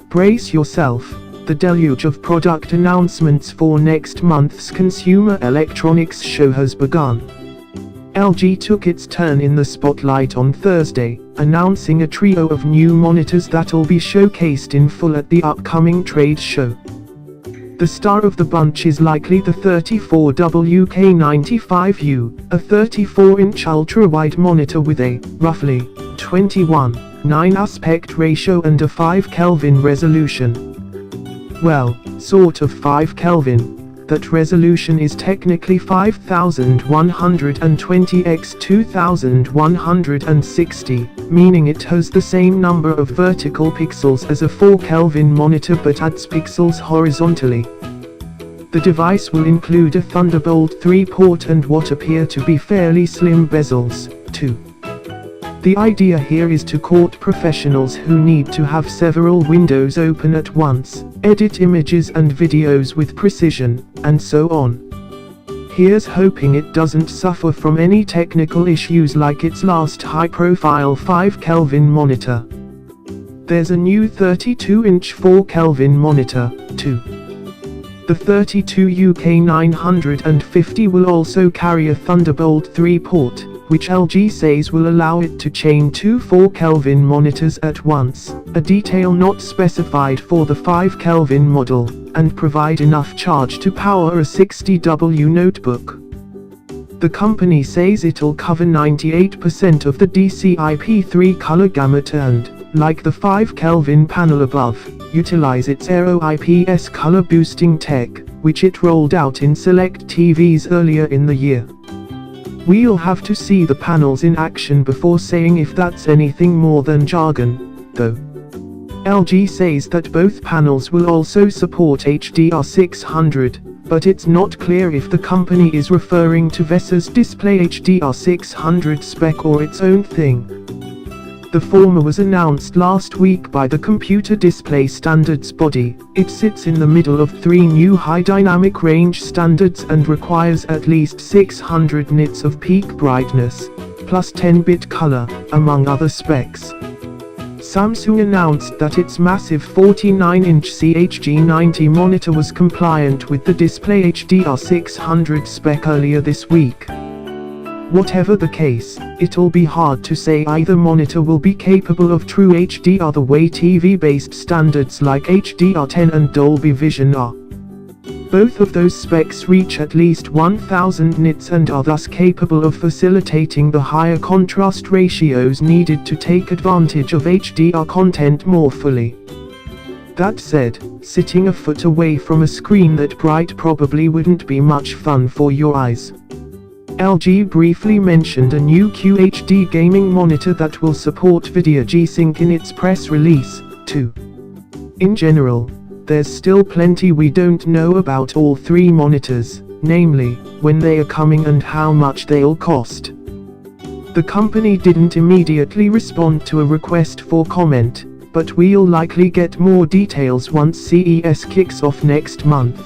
Brace yourself, the deluge of product announcements for next month's Consumer Electronics Show has begun. LG took its turn in the spotlight on Thursday, announcing a trio of new monitors that'll be showcased in full at the upcoming trade show. The star of the bunch is likely the 34WK95U, a 34-inch ultra-wide monitor with a, roughly, 21:9 aspect ratio and a 5 Kelvin resolution. Well, sort of 5 Kelvin. That resolution is technically 5120 x 2160, meaning it has the same number of vertical pixels as a 4 Kelvin monitor but adds pixels horizontally. The device will include a Thunderbolt 3 port and what appear to be fairly slim bezels, too. The idea here is to court professionals who need to have several windows open at once, edit images and videos with precision, and so on. Here's hoping it doesn't suffer from any technical issues like its last high-profile 5 Kelvin monitor. There's a new 32-inch 4 Kelvin monitor, too. The 32UK950 will also carry a Thunderbolt 3 port, which LG says will allow it to chain two 4 Kelvin monitors at once, a detail not specified for the 5 Kelvin model, and provide enough charge to power a 60W notebook. The company says it'll cover 98% of the DCI-P3 color gamut and, like the 5 Kelvin panel above, utilize its Aero IPS color boosting tech, which it rolled out in select TVs earlier in the year. We'll have to see the panels in action before saying if that's anything more than jargon, though. LG says that both panels will also support HDR600, but it's not clear if the company is referring to VESA's Display HDR600 spec or its own thing. The former was announced last week by the Computer Display Standards body. It sits in the middle of 3 new high dynamic range standards and requires at least 600 nits of peak brightness, plus 10-bit color, among other specs. Samsung announced that its massive 49-inch CHG90 monitor was compliant with the Display HDR600 spec earlier this week. Whatever the case, it'll be hard to say either monitor will be capable of true HDR the way TV-based standards like HDR10 and Dolby Vision are. Both of those specs reach at least 1000 nits and are thus capable of facilitating the higher contrast ratios needed to take advantage of HDR content more fully. That said, sitting a foot away from a screen that bright probably wouldn't be much fun for your eyes. LG briefly mentioned a new QHD gaming monitor that will support video G-Sync in its press release, too. In general, there's still plenty we don't know about all 3 monitors, namely, when they are coming and how much they'll cost. The company didn't immediately respond to a request for comment, but we'll likely get more details once CES kicks off next month.